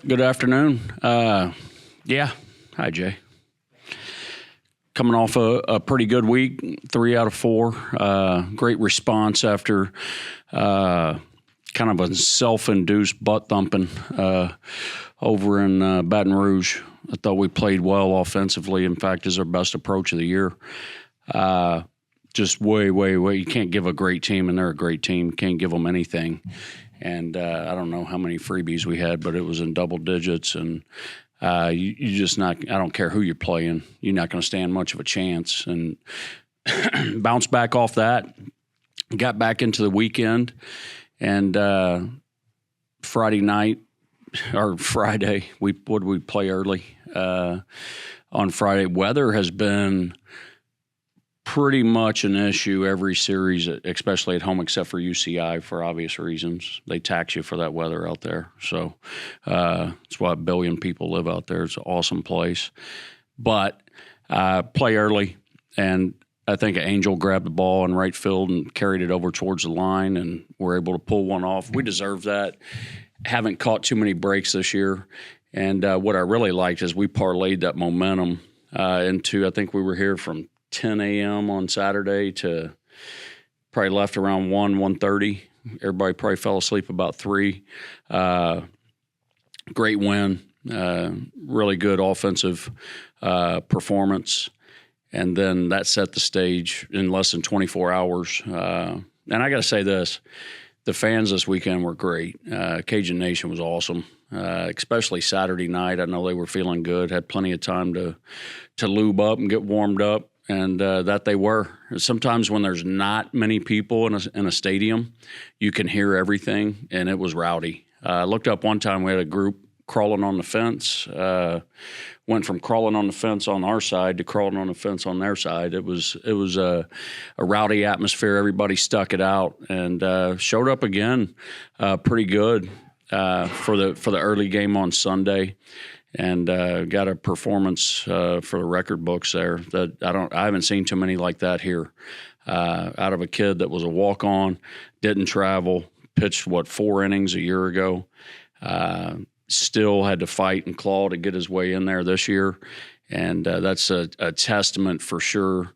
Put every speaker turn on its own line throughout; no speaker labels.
Good afternoon. Yeah. Hi, Jay. Coming off a pretty good week, 3 out of 4. Great response after kind of a self-induced butt thumping over in Baton Rouge. I thought we played well offensively. In fact, is our best approach of the year. Just way. You can't give a great team, and they're a great team. Can't give them anything. And I don't know how many freebies we had, but it was in double digits. And you just not. I don't care who you're playing. You're not going to stand much of a chance. And bounce back off that. Got back into the weekend, and Friday night or Friday we play early on Friday. Weather has been pretty much an issue every series, especially at home, except for UCI for obvious reasons. They tax you for that weather out there. So it's why 1 billion people live out there. It's an awesome place. But play early, and I think Angel grabbed the ball in right field and carried it over towards the line, and we're able to pull one off. We deserve that. Haven't caught too many breaks this year. And what I really liked is we parlayed that momentum into, I think we were here from 10 a.m. on Saturday to probably left around 1:30. Everybody probably fell asleep about 3. Great win. Really good offensive performance. And then that set the stage in less than 24 hours. And I got to say this, the fans this weekend were great. Cajun Nation was awesome, especially Saturday night. I know they were feeling good, had plenty of time to lube up and get warmed up. And that they were. Sometimes when there's not many people in a stadium, you can hear everything, and it was rowdy. I looked up one time, we had a group crawling on the fence. Went from crawling on the fence on our side to crawling on the fence on their side. It was a rowdy atmosphere. Everybody stuck it out and showed up again pretty good for the early game on Sunday. And got a performance for the record books there that I haven't seen too many like that here. Out of a kid that was a walk-on, didn't travel, pitched 4 innings a year ago, still had to fight and claw to get his way in there this year, and that's a testament for sure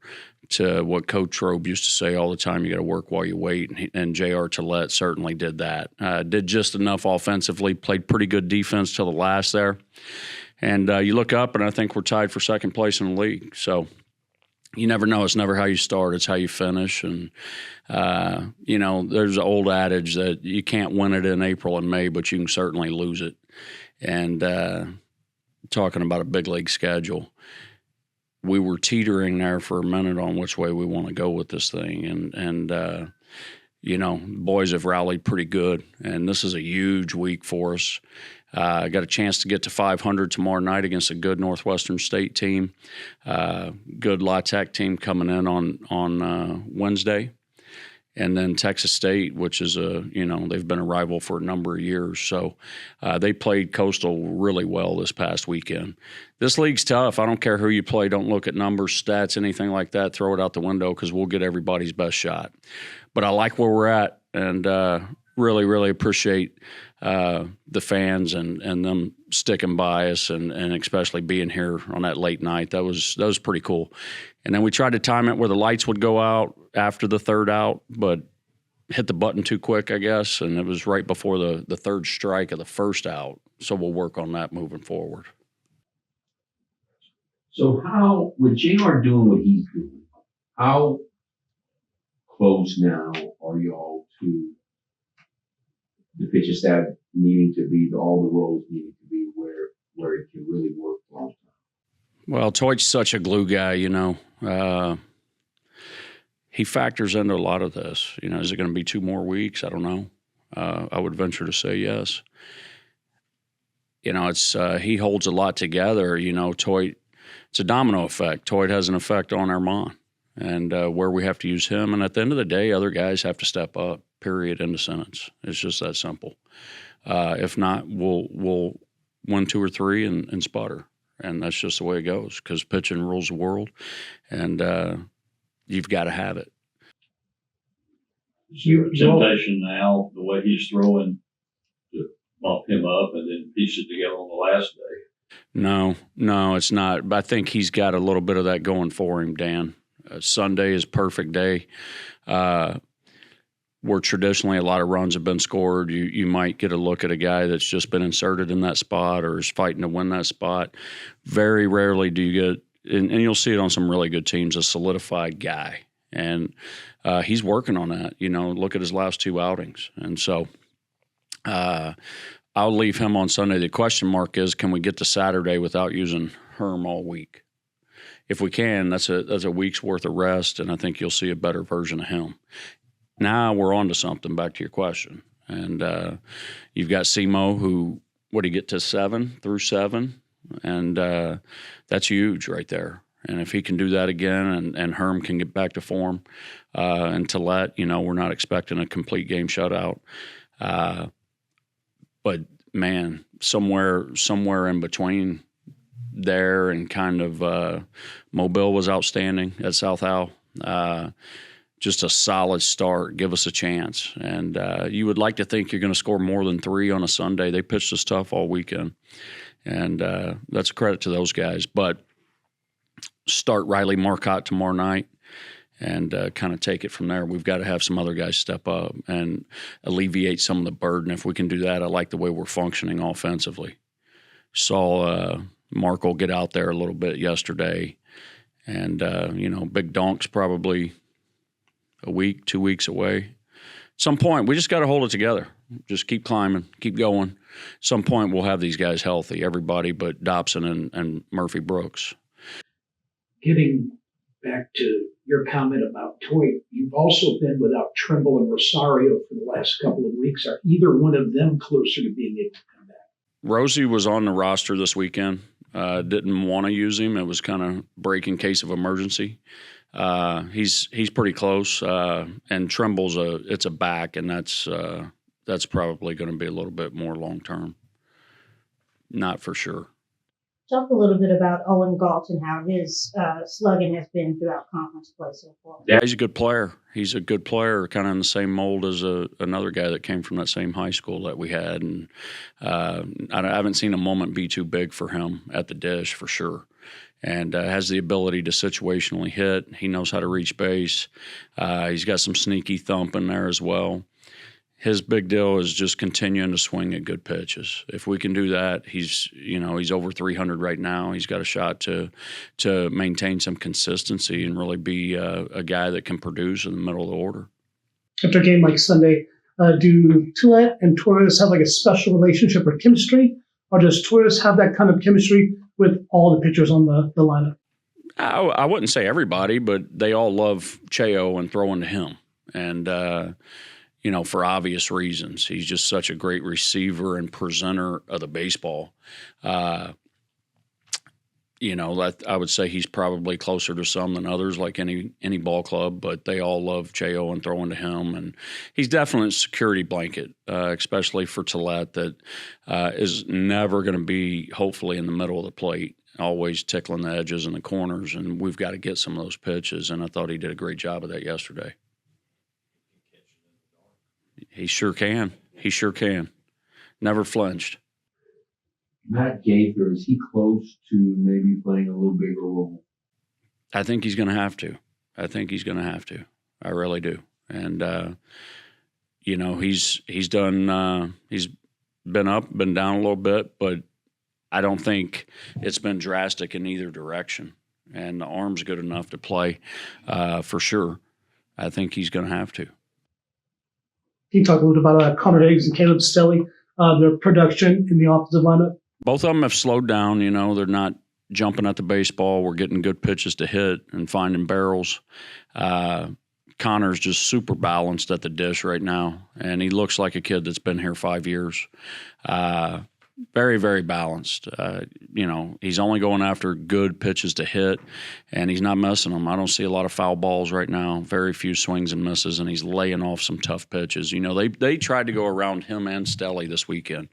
to what Coach Robe used to say all the time: you got to work while you wait. And J.R. Tillett certainly did that. Did just enough offensively, played pretty good defense till the last there. And you look up, and I think we're tied for second place in the league. So you never know. It's never how you start. It's how you finish. And, there's an old adage that you can't win it in April and May, but you can certainly lose it. And talking about a big league schedule, we were teetering there for a minute on which way we want to go with this thing. And boys have rallied pretty good. And this is a huge week for us. I got a chance to get to 500 tomorrow night against a good Northwestern State team. Good La Tech team coming in on Wednesday. And then Texas State, which is they've been a rival for a number of years. So they played Coastal really well this past weekend. This league's tough. I don't care who you play. Don't look at numbers, stats, anything like that. Throw it out the window because we'll get everybody's best shot. But I like where we're at, and really, really appreciate the fans and them sticking by us, and especially being here on that late night. That was pretty cool. And then we tried to time it where the lights would go out after the third out, but hit the button too quick, I guess, and it was right before the third strike of the first out. So we'll work on that moving forward.
So how, with JR doing what he's doing, how close now are y'all to the pitching staff needing to be, all the roles needing to be where it can really work long term?
Well, Toit's such a glue guy, he factors into a lot of this. Is it going to be 2 more weeks? I don't know. I would venture to say yes. It's he holds a lot together. Toit, it's a domino effect. Toit has an effect on Armand and where we have to use him. And at the end of the day, other guys have to step up, period, end of sentence. It's just that simple. If not, we'll win 2 or 3 and sputter. And that's just the way it goes because pitching rules the world, and you've got to have it.
Temptation now, the way he's throwing, to bump him up and then piece it together on the last day.
No, it's not. But I think he's got a little bit of that going for him, Dan. Sunday is perfect day. Where traditionally a lot of runs have been scored, you might get a look at a guy that's just been inserted in that spot or is fighting to win that spot. Very rarely do you get, and you'll see it on some really good teams, a solidified guy. And he's working on that. Look at his last two outings. And so I'll leave him on Sunday. The question mark is, can we get to Saturday without using Herm all week? If we can, that's a week's worth of rest, and I think you'll see a better version of him. Now we're on to something, back to your question. And you've got Simo, who, what did he get to 7 through 7? And that's huge right there. And if he can do that again and Herm can get back to form and Tillett, we're not expecting a complete game shutout. But, man, somewhere in between there and kind of Mobile was outstanding at South Al. Just a solid start. Give us a chance. And you would like to think you're going to score more than 3 on a Sunday. They pitched us tough all weekend. And that's a credit to those guys. But start Riley Marcotte tomorrow night and kind of take it from there. We've got to have some other guys step up and alleviate some of the burden. If we can do that, I like the way we're functioning offensively. Saw Marco get out there a little bit yesterday. And, Big Donk's probably a week, 2 weeks away. At some point, we just got to hold it together. Just keep climbing, keep going. At some point, we'll have these guys healthy, everybody but Dobson and Murphy Brooks.
Getting back to your comment about Toy, you've also been without Trimble and Rosario for the last couple of weeks. Are either one of them closer to being able to come back? Rosie
was on the roster this weekend. Didn't want to use him. It was kind of break in case of emergency. He's pretty close. And Trimble's it's a back, and that's probably going to be a little bit more long term. Not for sure.
Talk a little bit about Owen Galt and how his slugging has been throughout conference play so far.
Yeah, he's a good player. He's a good player, kind of in the same mold as another guy that came from that same high school that we had. And I haven't seen a moment be too big for him at the dish for sure. And has the ability to situationally hit. He knows how to reach base. He's got some sneaky thump in there as well. His big deal is just continuing to swing at good pitches. If we can do that, he's over 300 right now. He's got a shot to maintain some consistency and really be a guy that can produce in the middle of the order.
After a game like Sunday, do Tillett and Torres have like a special relationship or chemistry, or does Torres have that kind of chemistry with all the pitchers on the lineup?
I wouldn't say everybody, but they all love Cheo and throwing to him. And for obvious reasons. He's just such a great receiver and presenter of the baseball. I would say he's probably closer to some than others, like any ball club, but they all love Cheo and throwing to him. And he's definitely a security blanket, especially for Tillett, that is never going to be, hopefully, in the middle of the plate, always tickling the edges and the corners. And we've got to get some of those pitches. And I thought he did a great job of that yesterday. He sure can. He sure can. Never flinched.
Matt Gaither, is he close to maybe playing a little bigger role?
I think he's going to have to. I really do. And, he's done, he's been up, been down a little bit, but I don't think it's been drastic in either direction. And the arm's good enough to play for sure. I think he's going to have to.
Can you talk a little about Connor Higgs and Caleb Stelly, their production in the offensive lineup?
Both of them have slowed down. They're not jumping at the baseball. We're getting good pitches to hit and finding barrels. Connor's just super balanced at the dish right now, and he looks like a kid that's been here 5 years. Very, very balanced. He's only going after good pitches to hit, and he's not missing them. I don't see a lot of foul balls right now, very few swings and misses, and he's laying off some tough pitches. They tried to go around him and Stelly this weekend,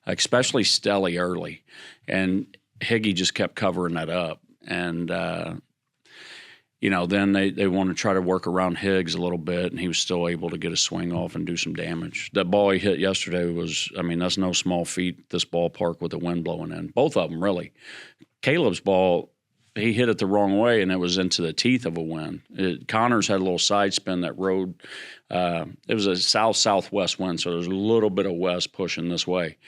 especially Stelly early, and Higgy just kept covering that up. And then they want to try to work around Higgs a little bit, and he was still able to get a swing off and do some damage. That ball he hit yesterday that's no small feat, this ballpark with the wind blowing in. Both of them, really. Caleb's ball, he hit it the wrong way, and it was into the teeth of a wind. Connors had a little side spin that rode. It was a south-southwest wind, so there's a little bit of west pushing this way,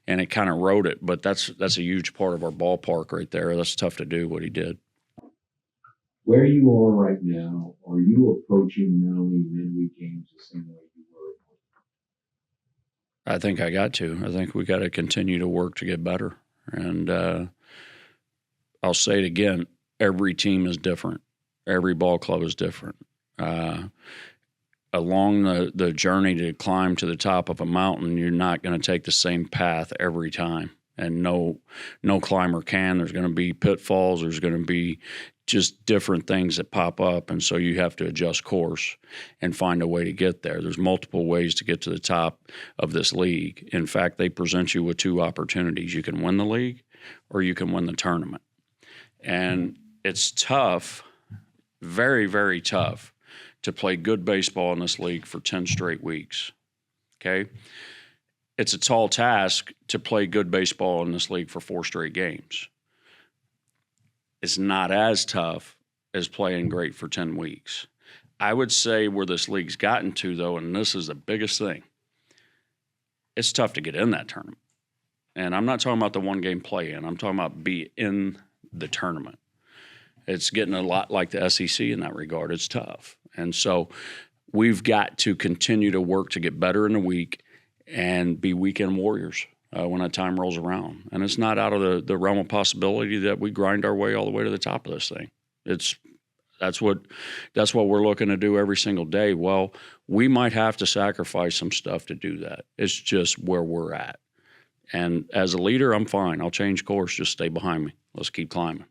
and it kind of rode it. But that's a huge part of our ballpark right there. That's tough to do, what he did.
Where you are right now, are you approaching not only midweek games the same way you were?
I think I got to. I think we got to continue to work to get better. And I'll say it again, every team is different. Every ball club is different. Along the journey to climb to the top of a mountain, you're not going to take the same path every time. And no climber can. There's going to be pitfalls. There's going to be just different things that pop up. And so you have to adjust course and find a way to get there. There's multiple ways to get to the top of this league. In fact, they present you with 2 opportunities. You can win the league or you can win the tournament. And it's tough, very, very tough, to play good baseball in this league for 10 straight weeks. Okay? It's a tall task to play good baseball in this league for 4 straight games. It's not as tough as playing great for 10 weeks. I would say where this league's gotten to, though, and this is the biggest thing, it's tough to get in that tournament. And I'm not talking about the one-game play-in. I'm talking about be in the tournament. It's getting a lot like the SEC in that regard. It's tough. And so we've got to continue to work to get better in the week and be weekend warriors when that time rolls around. And it's not out of the realm of possibility that we grind our way all the way to the top of this thing. That's what we're looking to do every single day. Well, we might have to sacrifice some stuff to do that. It's just where we're at. And as a leader, I'm fine. I'll change course. Just stay behind me. Let's keep climbing.